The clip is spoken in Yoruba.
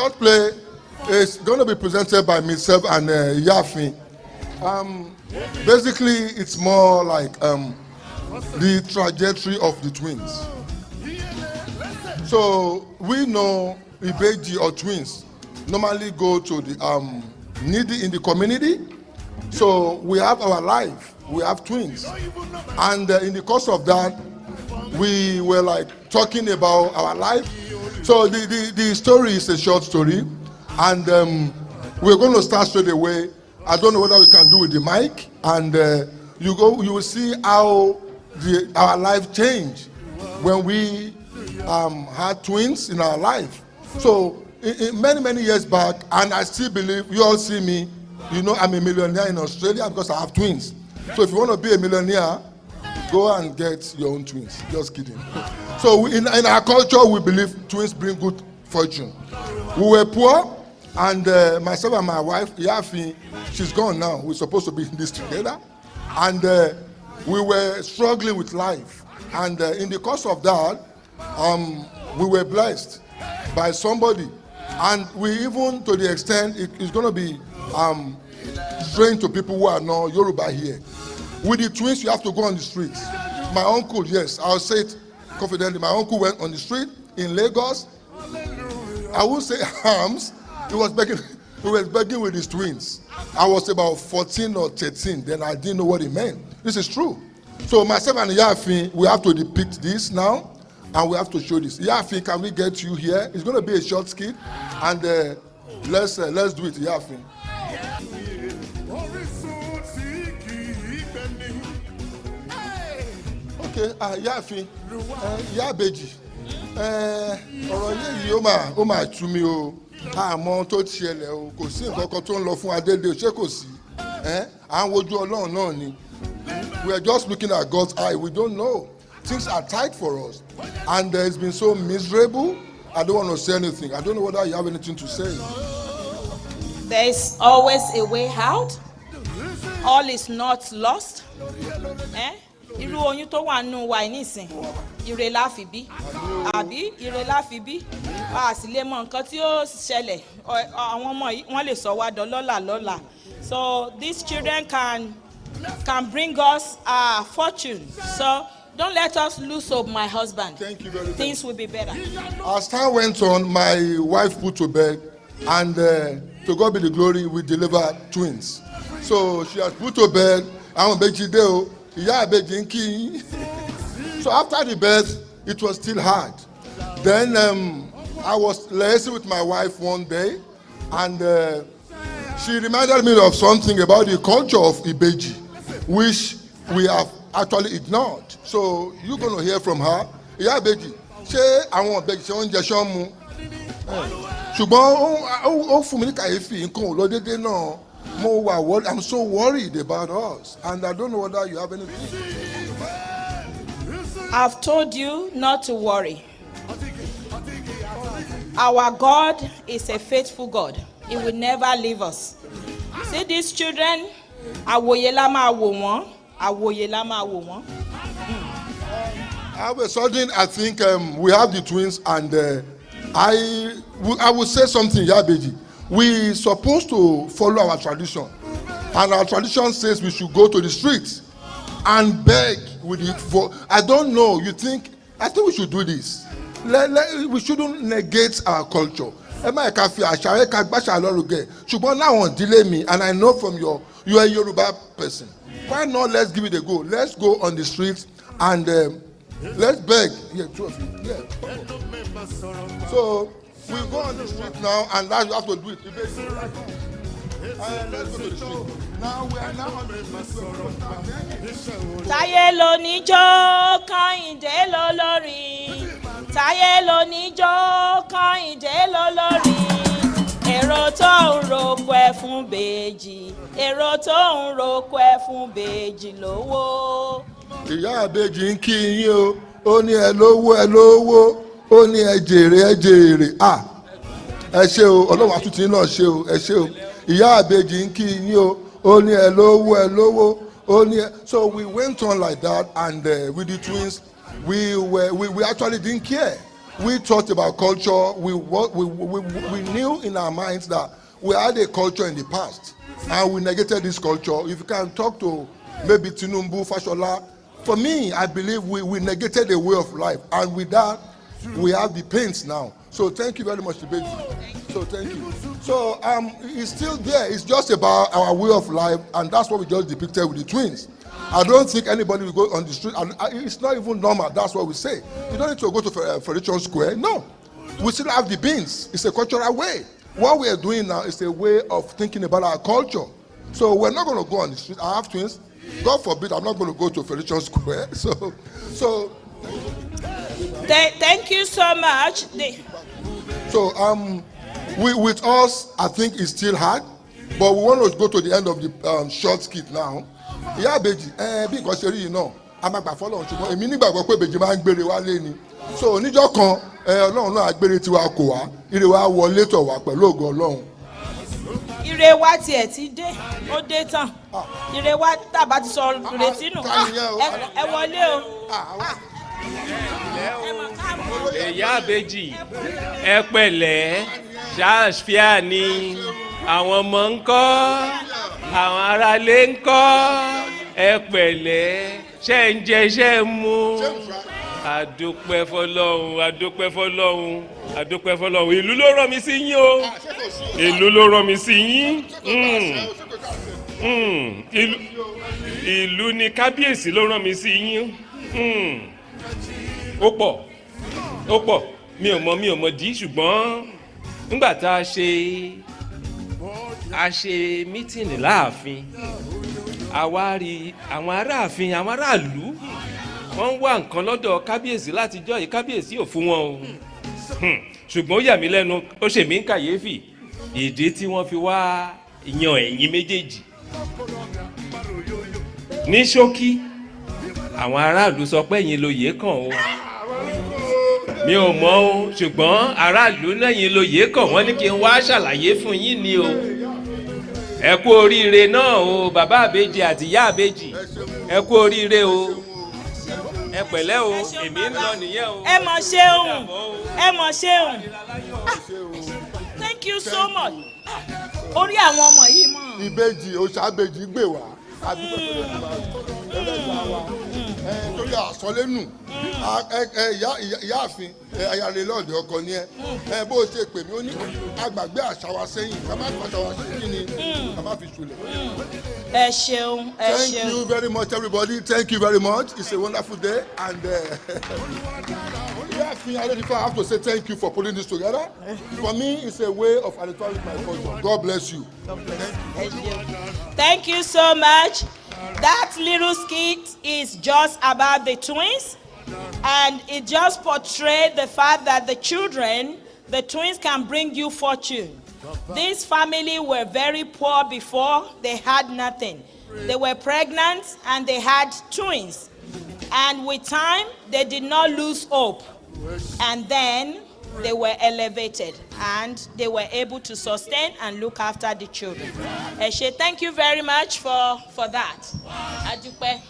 short play is going to be presented by myself and Yafi. Basically, it's more like the trajectory of the twins. So we know Ibeji or twins normally go to the needy in the community. So we have our life, we have twins. And in the course of that, we were like talking about our life. So the story is a short story. And we're going to start straight away. I don't know whether we can do with the mic. And you will see how our life changed when we had twins in our life. So many years back, and I still believe, you all see me, you know I'm a millionaire in Australia because I have twins. So if you want to be a millionaire, go and get your own twins. Just kidding. So in our culture, we believe twins bring good fortune. We were poor, and myself and my wife, Yafi, she's gone now. We're supposed to be in this together. And we were struggling with life. And in the course of that, we were blessed by somebody. And we even, to the extent, it's going to be strange to people who are not Yoruba here. With the twins, you have to go on the streets. My uncle, yes, I'll say it confidently. My uncle went on the street in Lagos. I won't say arms. He was begging with his twins. I was about 14 or 13. Then I didn't know what he meant. This is true. So myself and Yafi, we have to depict this now, and we have to show this. Yafi, can we get you here? It's going to be a short skit, and let's do it, Yafi. Okay, Yafi, Ibeji, ọ̀rọ̀ yìí ó máa tú mi o. Àmọ́ tó ti ṣẹlẹ̀ o, kò sí nǹkan kan tó ń lọ fún Adéolu, ṣé kò sí? À ń wojú Ọlọ́run náà ni. We are just looking at God's eye. We don't know. Things are tight for us. And it's been so miserable. I don't want to say anything. I don't know whether you have anything to say. There is always a way out. All is not lost. Irú oyún tó wà nínú wa nísìn, ire la fi bí. Àbí ire la fi bí. A sì lè mọ nǹkan tí ó ṣẹlẹ̀. Àwọn ọmọ yìí wọ́n lè sọ wá lọ́la. So these children can bring us fortune. So don't let us lose hope, my husband. Thank you very much. Things will be better. As time went on, my wife put to bed, and to God be the glory, we delivered twins. So she has put to bed. So after the birth, it was still hard. Then I was liaising with my wife one day, and she reminded me of something about the culture of Ibeji, which we have actually ignored. So you're going to hear from her. Ibeji, ṣé àwọn Ibeji ṣe oúnjẹ ṣán mu? Ṣùgbọ́n ó fún mi ní kàyéfì nǹkan ò lọ déédéé náà. I'm so worried about us, and I don't know whether you have anything. I've told you not to worry. Our God is a faithful God. He will never leave us. See these children, àwòyè la máa wò wọ́n, àwòyè la máa wò wọ́n. All of a sudden, I think we have the twins, and I will say something, Ibeji. We supposed to follow our tradition, and our tradition says we should go to the streets and beg with it for. I don't know. I think we should do this. We shouldn't negate our culture. Ṣùgbọ́n láwọn ìdílé mi, and I know from you are a Yoruba person. Why not? Let's give it a go. Let's go on the streets and let's beg. Yeah, two of you. Yeah. So we go on the street now, and now you have to do it. Let's go to the street. Now we are now on the street. Táyé ló níjó, Kẹ́hìndé ló lórí. Táyé ló níjó, Kẹ́hìndé ló lórí. Èrò tó ń roko ẹ̀ fún Ìbejì. Èrò tó ń roko ẹ̀ fún Ìbejì lówó. Ìyá Ìbejì ń kí yín o. Ó ní ẹ lówó. Ó ní ẹ jèrè. Ẹ ṣé o, Ọlọ́run àtúntì náà ṣe o, ẹ ṣé o. Ìyá Ìbejì ń kí yín o. Ó ní ẹ lówó. Ó ní ẹ. So we went on like that, and with the twins, we actually didn't care. we thought about culture. We knew in our minds that we had a culture in the past, and we negated this culture. If you can talk to maybe Tinubu, Fashola, for me, I believe we negated a way of life, and with that, we have the pains now. So thank you very much, Ibeji. So thank you. So it's still there. It's just about our way of life, and that's what we just depicted with the twins. I don't think anybody will go on the street, and it's not even normal. That's what we say. You don't need to go to Federation Square. No, we still have the beans. It's a cultural way. What we are doing now is a way of thinking about our culture. So we're not going to go on the street. I have twins. God forbid, I'm not going to go to Federation Square. So. Thank you so much. So with us, I think it's still hard, but we want to go to the end of the short skit now. Yeah, Ibeji, bí nǹkan ṣe rí yìí náà, a máa gbà fọ́lọ́run ṣùgbọ́n èmi nígbàgbọ́ pé Ibeji máa ń gbére wá lé ni. So oníjọ́ kan Ọlọ́run náà agbére tiwa kò wá, ire wa wọlé tọ̀ wá pẹ̀lú ògo Ọlọ́run. Ire wa tiẹ̀ ti dé, ó dé tán. Ire wa tàbá ti sọ ìrètí nù. Ẹ wọlé o. Ìyá Ibeji, ẹ pẹ̀lẹ́, ṣáàfíà ni àwọn ọmọ ń kọ́, àwọn aráalé ń kọ́, ẹ pẹ̀lẹ́, ṣé ń jẹ ṣé ń mu. Àdúpẹ́ fọ́lọ́run, àdúpẹ́ fọ́lọ́run, àdúpẹ́ fọ́lọ́run. Ìlú ló rán mi sí yín o. Ìlú ló rán mi sí yín. Ìlú ni kábíyèsí ló rán mi sí yín. Ó pọ̀ mi ò mọ̀ dí ṣùgbọ́n nígbà tá a ṣe mítìnì láàfin, a wá rí àwọn aráàfin, àwọn aráàlú wọ́n ń wá nǹkan lọ́dọ̀ kábíyèsí látijọ́ yìí, kábíyèsí ò fún wọn o. Ṣùgbọ́n ó yà mí lẹ́nu, ó ṣe mí ń kàyéfì ìdí tí wọ́n fi wá yan ẹ̀yin méjèèjì. Ní ṣókí, àwọn aráàlú sọ pé ẹ̀yin lóyè kàn o. Mi ò mọ̀ o, ṣùgbọ́n aráàlú lẹ́yìn lóyè kàn, wọ́n ní kí n wá ṣàlàyé fún yín ni o. Ẹ kú oríire náà o, bàbá Ibeji àti ìyá Ibeji. Ẹ kú oríire o. Ẹ pẹ̀lẹ́ o, èmi ń lọ nìyẹn o. Ẹ mọ̀ ṣeun, ẹ mọ̀ ṣeun. Thank you so much. Orí àwọn ọmọ yìí mọ̀. Ibeji, òṣà Ibeji gbè wá. Torí àsọlẹ́nu ìyáàfin ayáre lọ́ọ̀dẹ̀ ọkọ ni ẹ bó o ṣe pè mí ó ní agbàgbé àṣà wa sẹ́yìn ká má fi àṣà wa sí kí ni ká má fi ṣùlẹ̀. Ẹ ṣeun, ẹ ṣeun. Thank you very much everybody, thank you very much, it's a wonderful day and ìyáàfin Adetifa, I have to say thank you for putting this together. For me it's a way of identifying my culture. God bless you. Thank you so much. That little skit is just about the twins, and it just portrayed the fact that the twins can bring you fortune. This family were very poor before, they had nothing. They were pregnant and they had twins. And with time, they did not lose hope. And then they were elevated and they were able to sustain and look after the children. Eshe, thank you very much for that. Adupe.